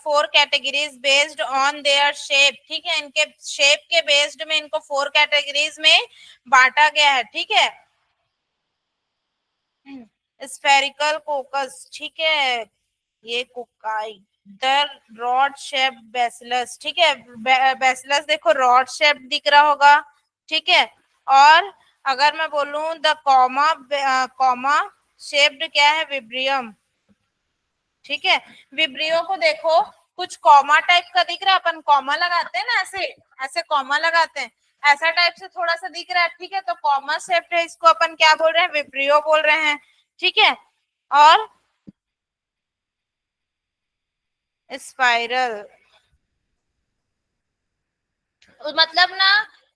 four categories based on their shape, ठीक है। इनके शेप के बेस्ड में इनको फोर कैटेगरीज में बांटा गया है, ठीक है। स्फेरिकल कोकस, ठीक है। ये cocci, the rod shape bacillus, ठीक है। बेसिलस देखो रॉड शेप दिख रहा होगा, ठीक है। और अगर मैं बोलूं द कॉमा शेप्ड क्या है, विब्रियम, ठीक है। विब्रियो को देखो, कुछ कॉमा टाइप का दिख रहा है, अपन कॉमा लगाते हैं ना, ऐसे ऐसे कॉमा लगाते हैं, ऐसा टाइप से थोड़ा सा दिख रहा है, ठीक है। तो कॉमा शेप्ड है, इसको अपन क्या बोल रहे हैं, विब्रियो बोल रहे हैं, ठीक है। और स्पाइरल, मतलब ना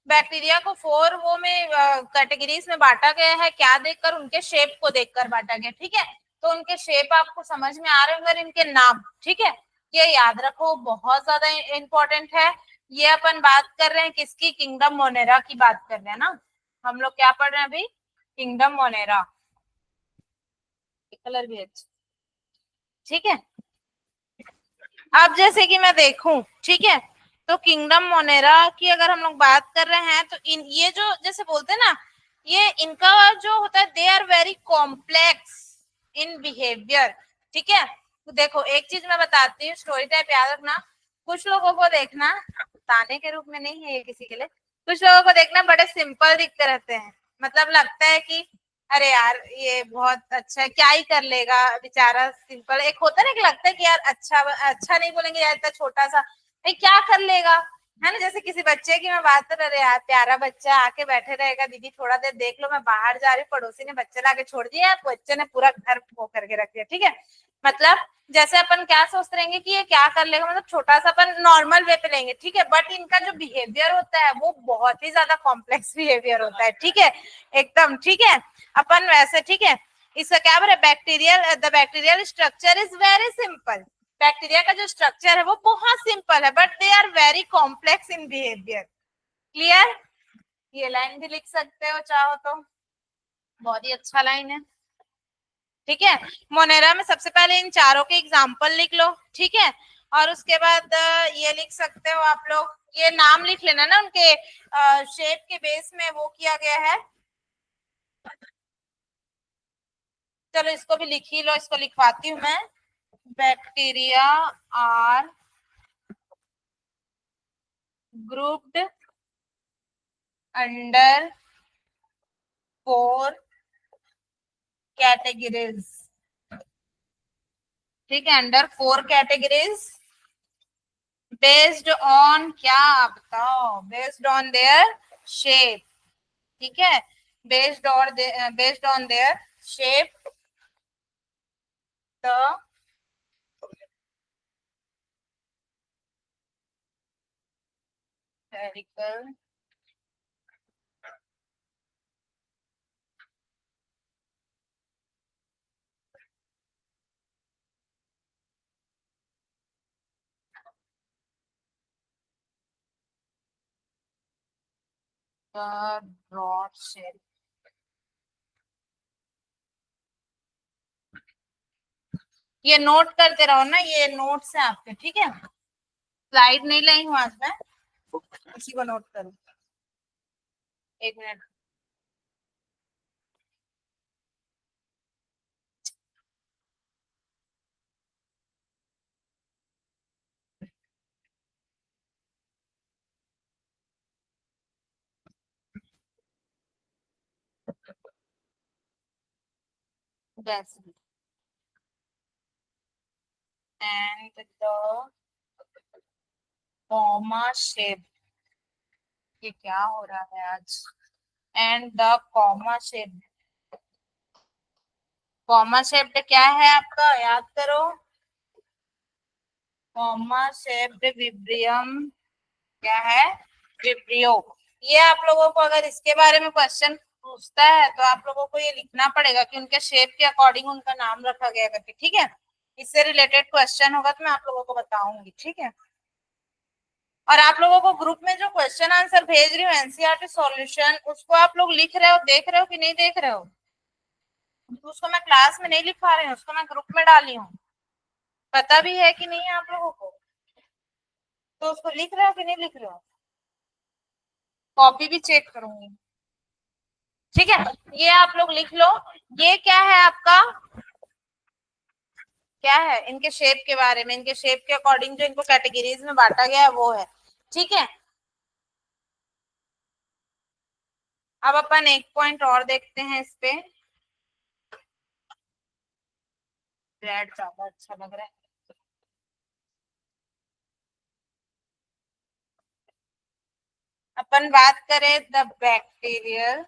बैक्टीरिया को फोर वो में कैटेगरीज में बांटा गया है, क्या देखकर, उनके शेप को देखकर बांटा गया, ठीक है। तो उनके शेप आपको समझ में आ रहे होंगे, इनके नाम, ठीक है। ये याद रखो, बहुत ज्यादा इंपॉर्टेंट है। ये अपन बात कर रहे हैं किसकी, किंगडम मोनेरा की बात कर रहे हैं ना हम लोग, क्या पढ़ रहे हैं अभी, किंगडम मोनेरा। कलर भी अच्छा, ठीक है। अब जैसे कि मैं देखूं, ठीक है, तो किंगडम मोनेरा की अगर हम लोग बात कर रहे हैं, तो इन ये जो जैसे बोलते हैं ना, ये इनका जो होता है, they are very complex in behaviour, ठीक है। तो देखो एक चीज मैं बताती हूँ, स्टोरी टाइप याद रखना। कुछ लोगों को देखना, ताने के रूप में नहीं है ये किसी के लिए, कुछ लोगों को देखना बड़े सिंपल दिखते रहते हैं, मतलब लगता है कि अरे यार ये बहुत अच्छा है, क्या ही कर लेगा बेचारा, सिंपल। एक होता है ना कि लगता है कि यार अच्छा अच्छा नहीं बोलेंगे यार, इतना छोटा सा भाई क्या कर लेगा, है ना। जैसे किसी बच्चे की मैं बात कर रहे यार, प्यारा बच्चा आके बैठे रहेगा, दीदी थोड़ा देर देख लो, मैं बाहर जा रही हूँ, पड़ोसी ने बच्चे लाके छोड़ दिया, बच्चे ने पूरा घर वो करके रख दिया, ठीक है। मतलब जैसे अपन क्या सोचते रहेंगे कि ये क्या कर लेगा, मतलब छोटा सा अपन नॉर्मल वे पे लेंगे, ठीक है, बट इनका जो बिहेवियर होता है वो बहुत ही ज्यादा कॉम्प्लेक्स बिहेवियर होता है, ठीक है, एकदम, ठीक है। अपन वैसे, ठीक है, इसका क्या बोले, bacterial, the bacterial structure is very simple. Bacteria का जो स्ट्रक्चर है वो बहुत सिंपल है, but they are very complex in behaviour. Clear? ये लाइन भी लिख सकते हो चाहो तो, बहुत ही अच्छा लाइन है, ठीक है। मोनेरा में सबसे पहले इन चारों के एग्जाम्पल लिख लो, ठीक है, और उसके बाद ये लिख सकते हो आप लोग, ये नाम लिख लेना ना उनके, शेप के बेस में वो किया गया है। चलो इसको भी लिख ही लो, इसको लिखवाती हूँ मैं। Bacteria are grouped under 4 categories, ठीक है, अंडर 4 कैटेगरीज बेस्ड ऑन, क्या बताओ, बेस्ड ऑन देयर शेप, ठीक है, based on their shape, the spherical broad shape। ये नोट करते रहो ना, ये नोट्स है आपके, ठीक है, स्लाइड नहीं लाई हूँ आज मैं, इसी को नोट करो। एक मिनट, जैसे एंड द कॉमा शेप, ये क्या हो रहा है आज, and the comma shape, comma shaped क्या है आपका, याद करो, कॉमा शेप्ड विब्रियम क्या है, विब्रियो। ये आप लोगों को अगर इसके बारे में क्वेश्चन पूछता है तो आप लोगों को ये लिखना पड़ेगा कि उनके शेप के अकॉर्डिंग उनका नाम रखा गया करके, ठीक है, इससे रिलेटेड क्वेश्चन होगा तो मैं आप लोगों को बताऊंगी, ठीक है। और आप लोगों को ग्रुप में जो क्वेश्चन आंसर भेज रही हूँ एनसीईआरटी सॉल्यूशन, उसको आप लोग लिख रहे हो, देख रहे हो कि नहीं देख रहे हो, तो उसको मैं क्लास में नहीं लिखवा रही हूँ, उसको मैं ग्रुप में डाली हूँ, पता भी है कि नहीं है आप लोगों को, तो उसको लिख रहे हो कि नहीं लिख रहे हो, कॉपी भी चेक करूंगी, ठीक है। ये आप लोग लिख लो, ये क्या है आपका, क्या है, इनके शेप के बारे में, इनके शेप के अकॉर्डिंग जो इनको कैटेगरीज में बांटा गया है वो है, ठीक है। अब अपन एक पॉइंट और देखते हैं इस पे, रेड ज्यादा अच्छा लग रहा है। अपन बात करें द बैक्टीरियल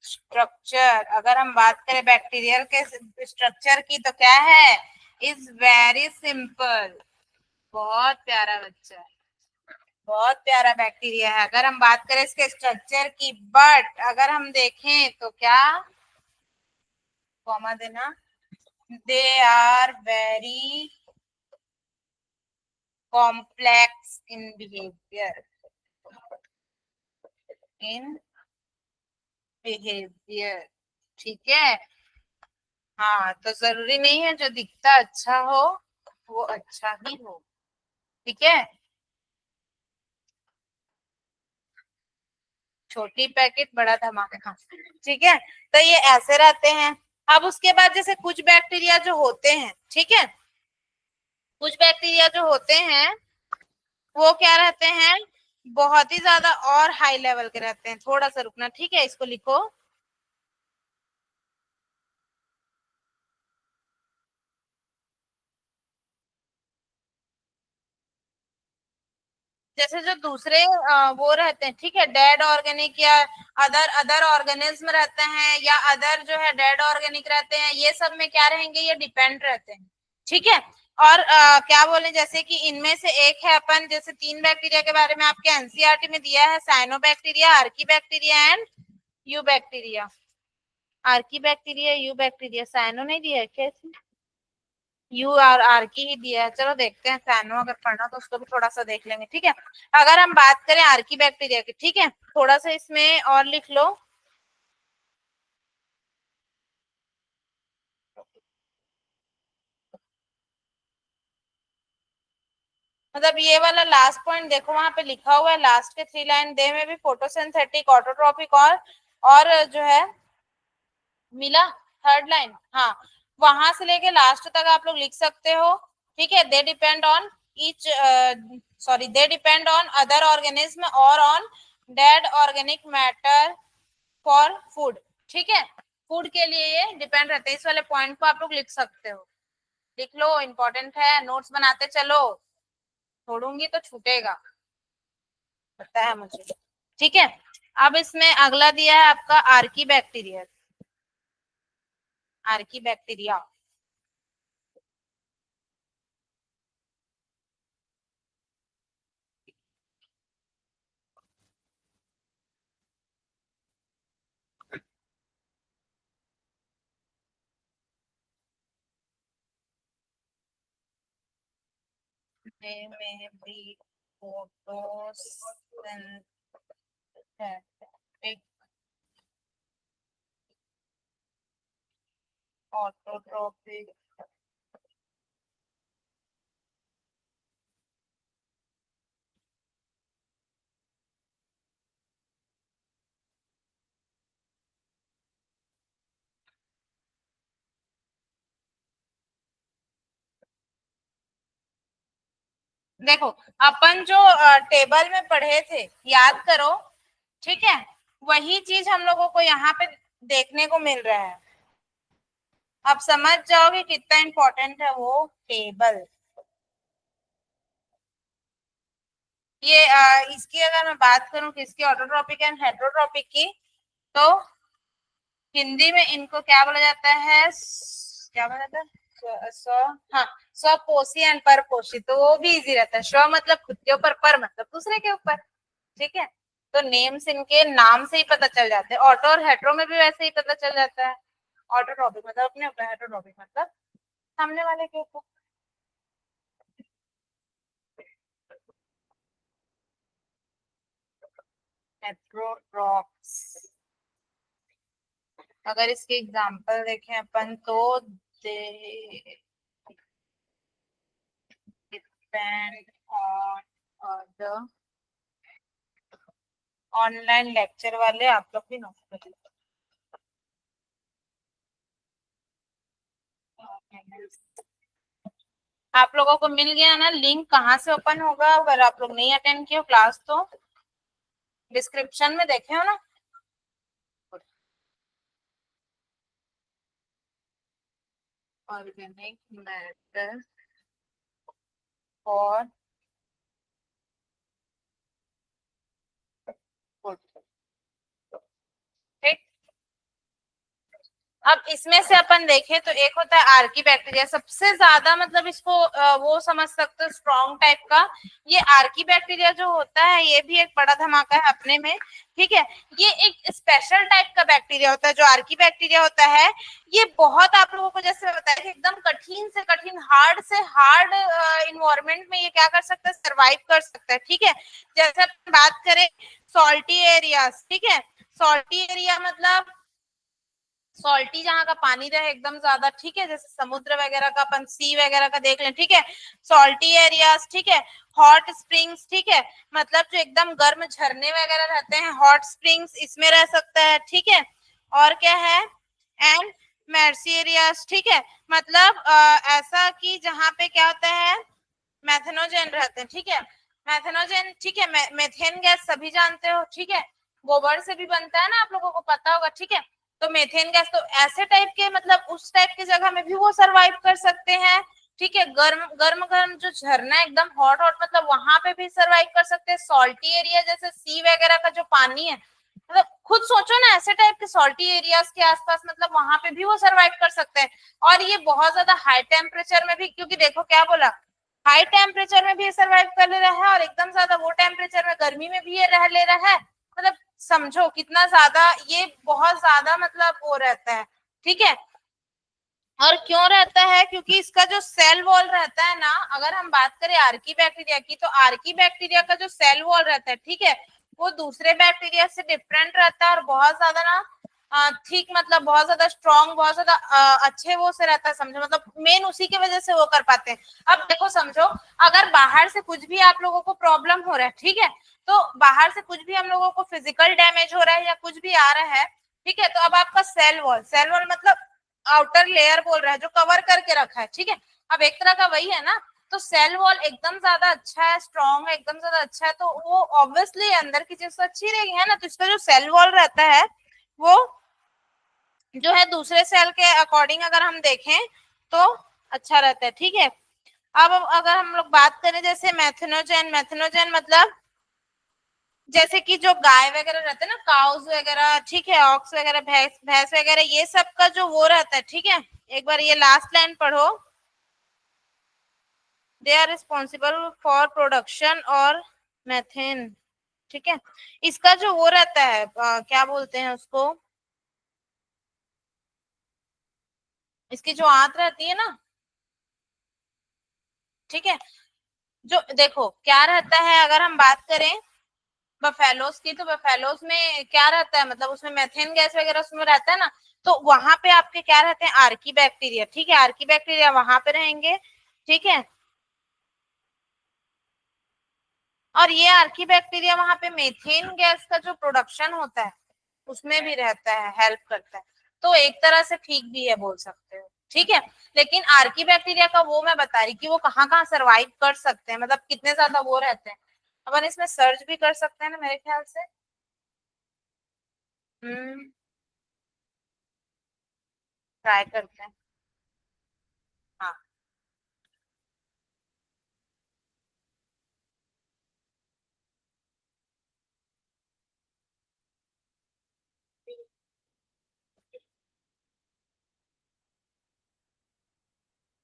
स्ट्रक्चर, अगर हम बात करें बैक्टीरियल के स्ट्रक्चर की तो क्या है, इज वेरी सिंपल, बहुत प्यारा बच्चा है, बहुत प्यारा बैक्टीरिया है। अगर हम बात करें इसके स्ट्रक्चर की, बट अगर हम देखें तो क्या, कॉमा देना, they are very complex in behaviour, in behaviour, ठीक है। हाँ, तो जरूरी नहीं है जो दिखता अच्छा हो वो अच्छा ही हो, ठीक है, छोटी पैकेट बड़ा धमाका, हाँ, ठीक है। तो ये ऐसे रहते हैं। अब उसके बाद जैसे कुछ बैक्टीरिया जो होते हैं, ठीक है, कुछ बैक्टीरिया जो होते हैं वो क्या रहते हैं, बहुत ही ज्यादा और हाई लेवल के रहते हैं, थोड़ा सा रुकना, ठीक है, इसको लिखो, जैसे जो दूसरे वो रहते हैं, ठीक है, डेड ऑर्गेनिक या अदर अदर ऑर्गेनिज्म रहते हैं, या अदर जो है डेड ऑर्गेनिक रहते हैं, ये सब में क्या रहेंगे, ये डिपेंड रहते हैं, ठीक है। और क्या बोले, जैसे कि इनमें से एक है अपन, जैसे 3 बैक्टीरिया के बारे में आपके एनसीईआरटी में दिया है, cyanobacteria, archaebacteria and eubacteria. Archaebacteria, eubacteria, cyano नहीं दिया है क्या इसमें? यू और आर की ही दिया है। चलो देखते हैं, साइनो अगर पढ़ना तो उसको भी थोड़ा सा देख लेंगे, ठीक है। अगर हम बात करें आर्की बैक्टीरिया की, ठीक है, थोड़ा सा इसमें और लिख लो। मतलब ये वाला लास्ट पॉइंट देखो, वहां पे लिखा हुआ है लास्ट के 3 लाइन, दे में भी फोटोसिंथेटिक, ऑटोट्रोपिक और जो है मिला, थर्ड लाइन, हाँ, वहां से लेके लास्ट तक आप लोग लिख सकते हो, ठीक है। They depend on each, sorry, they depend on other organism और on dead organic matter for food, ठीक है। फूड के लिए ये डिपेंड रहते हैं, इस वाले पॉइंट को आप लोग लिख सकते हो, लिख लो, इंपॉर्टेंट है, नोट्स बनाते चलो, छोड़ूंगी तो छूटेगा, पता है मुझे, ठीक है। अब इसमें अगला दिया है आपका आर्की बैक्टीरिया, आर्की बैक्टीरिया। में भी फोटोसिंथेटिक, ऑटोट्रोपिक, देखो अपन जो टेबल में पढ़े थे, याद करो, ठीक है, वही चीज हम लोगों को यहाँ पे देखने को मिल रहा है। आप समझ जाओगे कितना इंपॉर्टेंट है वो टेबल। ये इसकी अगर मैं बात करूं किसकी, ऑटोट्रोपिक एंड हेटेरोट्रोपिक की, तो हिंदी में इनको क्या बोला जाता है, क्या बोला जाता है, हाँ, स्वपोषी एंड परपोषी, तो वो भी इजी रहता है। स्व मतलब खुद के ऊपर, पर मतलब दूसरे के ऊपर, ठीक है। तो नेम्स इनके नाम से ही पता चल जाते हैं। ऑटो और हेट्रो में भी वैसे ही पता चल जाता है। ऑटोट्रोपिक मतलब अपने ऊपर, हेटेरोट्रोपिक मतलब सामने वाले के ऊपर। हेट्रोट्रॉप्स, अगर इसके एग्जांपल देखें अपन तो, दे depend on the, online lecture वाले आप लोग भी नोट कर लीजिए। आप लोगों को मिल गया ना लिंक, कहाँ से ओपन होगा, अगर आप लोग नहीं अटेंड किए हो क्लास तो डिस्क्रिप्शन में देखे हो ना। ऑर्गेनिक मैटर और फूड, ठीक। अब इसमें से अपन देखें तो एक होता है आर्की बैक्टीरिया, सबसे ज्यादा मतलब इसको वो समझ सकते हो स्ट्रॉन्ग टाइप का। ये आर्की बैक्टीरिया जो होता है ये भी एक बड़ा धमाका है अपने में, ठीक है। ये एक स्पेशल टाइप का बैक्टीरिया होता है जो आर्की बैक्टीरिया होता है। ये बहुत, आप लोगों को जैसे बताया कि एकदम कठिन से कठिन, हार्ड से हार्ड इन्वायरमेंट में ये क्या कर सकता है, सर्वाइव कर सकता है, ठीक है। जैसे अपन बात करें सॉल्टी एरियाज, ठीक है, सॉल्टी एरिया मतलब सॉल्टी जहाँ का पानी रहे एकदम ज्यादा, ठीक है, जैसे समुद्र वगैरह का, अपन सी वगैरह का देख लें, ठीक है, सॉल्टी एरियाज, ठीक है। हॉट स्प्रिंग्स, ठीक है, मतलब जो एकदम गर्म झरने वगैरह रहते हैं, हॉट स्प्रिंग्स इसमें रह सकता है, ठीक है। और क्या है, एंड मेर्सी एरियाज, ठीक है, मतलब ऐसा कि जहाँ पे क्या होता है, मैथेनोजेन रहते हैं, ठीक है, मैथेनोजेन, ठीक है, मेथेन गैस सभी जानते हो, ठीक है, गोबर से भी बनता है ना, आप लोगों को पता होगा, ठीक है। तो मेथेन गैस, तो ऐसे टाइप के मतलब उस टाइप की जगह में भी वो सरवाइव कर सकते हैं। ठीक है, गर्म गर्म गर्म जो झरना है एकदम हॉट हॉट, मतलब वहां पे भी सरवाइव कर सकते हैं। सॉल्टी एरिया जैसे सी वगैरह का जो पानी है, मतलब खुद सोचो ना, ऐसे टाइप के सॉल्टी एरियाज के आसपास, मतलब वहां पे भी वो सरवाइव कर सकते हैं। और ये बहुत ज्यादा हाई टेम्परेचर में भी, क्योंकि देखो क्या बोला, हाई टेम्परेचर में भी सर्वाइव कर ले रहा है और एकदम ज्यादा वो टेम्परेचर में गर्मी में भी ये रह ले रहा है। मतलब समझो कितना ज्यादा ये बहुत ज्यादा मतलब वो रहता है। ठीक है, और क्यों रहता है, क्योंकि इसका जो सेल वॉल रहता है ना, अगर हम बात करें आर्की बैक्टीरिया की, तो आर्की बैक्टीरिया का जो सेल वॉल रहता है, ठीक है, वो दूसरे बैक्टीरिया से डिफरेंट रहता है और बहुत ज्यादा ना ठीक, मतलब बहुत ज्यादा स्ट्रॉन्ग, बहुत ज्यादा अच्छे वो से रहता है, समझो, मतलब मेन उसी की वजह से वो कर पाते हैं। अब देखो समझो, अगर बाहर से कुछ भी आप लोगों को प्रॉब्लम हो रहा है, ठीक है, तो बाहर से कुछ भी हम लोगों को फिजिकल डैमेज हो रहा है या कुछ भी आ रहा है, ठीक है, तो अब आपका सेल वॉल मतलब आउटर लेयर बोल रहा है, जो कवर करके रखा है, ठीक है, अब एक तरह का वही है ना। तो सेल वॉल एकदम ज्यादा अच्छा है, स्ट्रॉन्ग है, एकदम ज्यादा अच्छा है, तो वो ऑब्वियसली अंदर की चीज तो अच्छी रहेगी, है ना। तो इसका जो सेल वॉल रहता है वो जो है दूसरे सेल के अकॉर्डिंग अगर हम देखें तो अच्छा रहता है। ठीक है, अब अगर हम लोग बात करें जैसे मैथनोजेन, मैथनोजेन मतलब जैसे कि जो गाय वगैरह रहते हैं ना, काउस वगैरह, ठीक है, ऑक्स वगैरह, भैंस भैंस वगैरह, ये सब का जो वो रहता है, ठीक है, एक बार ये लास्ट लाइन पढ़ो, they are responsible for production और मैथेन। ठीक है, इसका जो वो रहता है क्या बोलते हैं उसको, इसकी जो आंत रहती है ना, ठीक है, जो देखो क्या रहता है, अगर हम बात करें बफेलोस की, तो बफेलोस में क्या रहता है, मतलब उसमें मेथेन गैस वगैरह उसमें रहता है ना, तो वहां पे आपके क्या रहते हैं, आर्की बैक्टीरिया। ठीक है, आर्की बैक्टीरिया वहां पे रहेंगे। ठीक है, और ये आर्की बैक्टीरिया वहां पे मेथेन गैस का जो प्रोडक्शन होता है उसमें भी रहता है, हेल्प करता है। तो एक तरह से ठीक भी है बोल सकते हो। ठीक है, लेकिन आर्की बैक्टीरिया का वो मैं बता रही कि वो कहाँ कहाँ सर्वाइव कर सकते हैं, मतलब कितने ज्यादा वो रहते हैं। अपन इसमें सर्च भी कर सकते हैं ना मेरे ख्याल से। हम्म, ट्राई करते हैं। हाँ,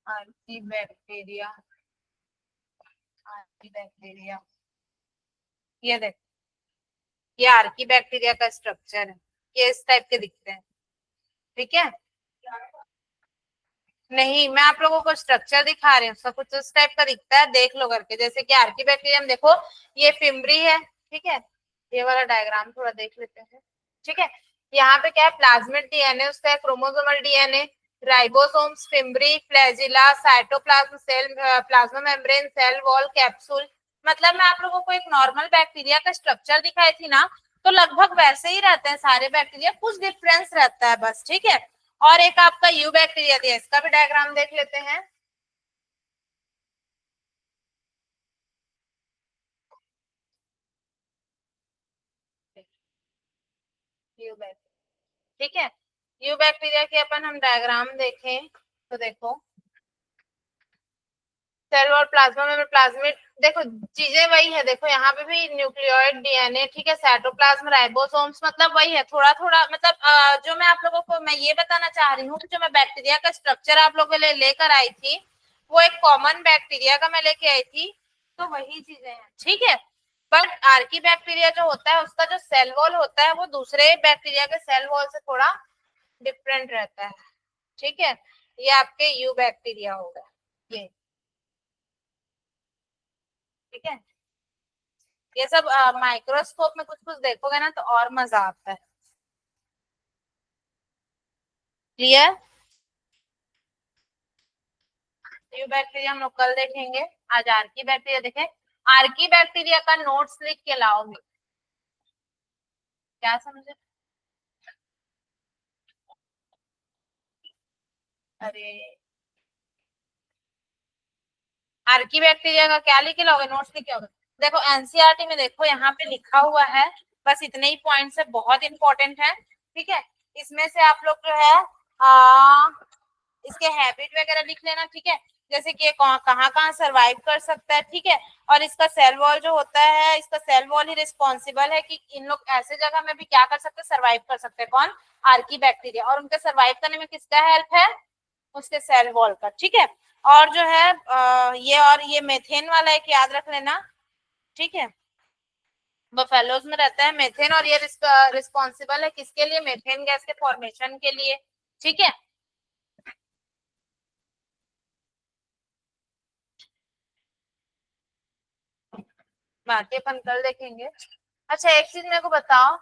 आर्की बैक्टीरिया, आर्की बैक्टीरिया, ये देख, ये आर्की बैक्टीरिया का स्ट्रक्चर है, ये इस टाइप के दिखते हैं। ठीक है, नहीं मैं आप लोगों को स्ट्रक्चर दिखा रही हूँ, सब कुछ इस टाइप का दिखता है, देख लो करके। जैसे कि आर्की बैक्टीरियम देखो, ये फिम्बरी है, ठीक है, ये वाला डायग्राम थोड़ा देख लेते हैं। ठीक है, यहाँ पे क्या है, प्लाज्मिड डीएनए, उसका chromosomal DNA, ribosomes, fimbriae, flagella, cytoplasm, cell, plasma membrane, cell wall, capsule. मतलब मैं आप लोगों को एक नॉर्मल बैक्टीरिया का स्ट्रक्चर दिखाई थी ना, तो लगभग वैसे ही रहते हैं सारे बैक्टीरिया, कुछ डिफरेंस रहता है बस। ठीक है, और एक आपका यू बैक्टीरिया दिया, इसका भी डायग्राम देख लेते हैं। यू बैक्टीरिया, ठीक है, यू बैक्टीरिया की अपन हम डायग्राम देखें तो देखो, सेल और प्लाज्मा में प्लाज्मिड, देखो चीजें वही है, देखो यहाँ पे भी न्यूक्लियोइड डीएनए, ठीक है, साइटोप्लाज्म, राइबोसोम्स, मतलब वही है, थोड़ा थोड़ा, मतलब जो मैं आप लोगों को मैं ये बताना चाह रही हूँ कि जो मैं बैक्टीरिया का स्ट्रक्चर आप लोगों के लिए लेकर आई थी, वो एक कॉमन बैक्टीरिया का मैं लेके आई थी, तो वही चीजें हैं। ठीक है, बट आर्की बैक्टीरिया जो होता है उसका जो सेल वॉल होता है वो दूसरे बैक्टीरिया के सेल वॉल से थोड़ा डिफरेंट रहता है। ठीक है, ये आपके यू बैक्टीरिया होगा ये। ठीक है, ये सब माइक्रोस्कोप में कुछ कुछ देखोगे ना तो और मजा आता है। क्लियर, यू बैक्टीरिया हम लोग कल देखेंगे, आज आर्की बैक्टीरिया देखें। आर्की बैक्टीरिया का नोट्स लिख के लाओगे, क्या समझे। अरे आर्की बैक्टीरिया का क्या लिख के लाओगे, नोट्स लिख के आओगे। देखो एनसीईआरटी में देखो, यहाँ पे लिखा हुआ है, बस इतने ही पॉइंट्स है, बहुत इंपॉर्टेंट है। ठीक है, इसमें से आप लोग जो है इसके हैबिट वगैरह लिख लेना। ठीक है, जैसे कि ये कहाँ कहाँ सरवाइव कर सकता है, ठीक है। और इसका सेल वॉल जो होता है, इसका सेल वॉल ही रिस्पॉन्सिबल है कि इन लोग ऐसे जगह में भी क्या कर सकते हैं, सर्वाइव कर सकते हैं। कौन? Archie bacteria. और उनके सर्वाइव करने में किसका हेल्प है? उसके सेल वॉल का, ठीक है। और जो है ये मेथेन वाला एक याद रख लेना, ठीक है। बफेलोज में रहता है मेथेन, और ये रिस्पॉन्सिबल है किसके लिए? मेथेन गैस के फॉर्मेशन के लिए, ठीक है। बाकी अपन कल देखेंगे। अच्छा एक चीज मेरे को बताओ,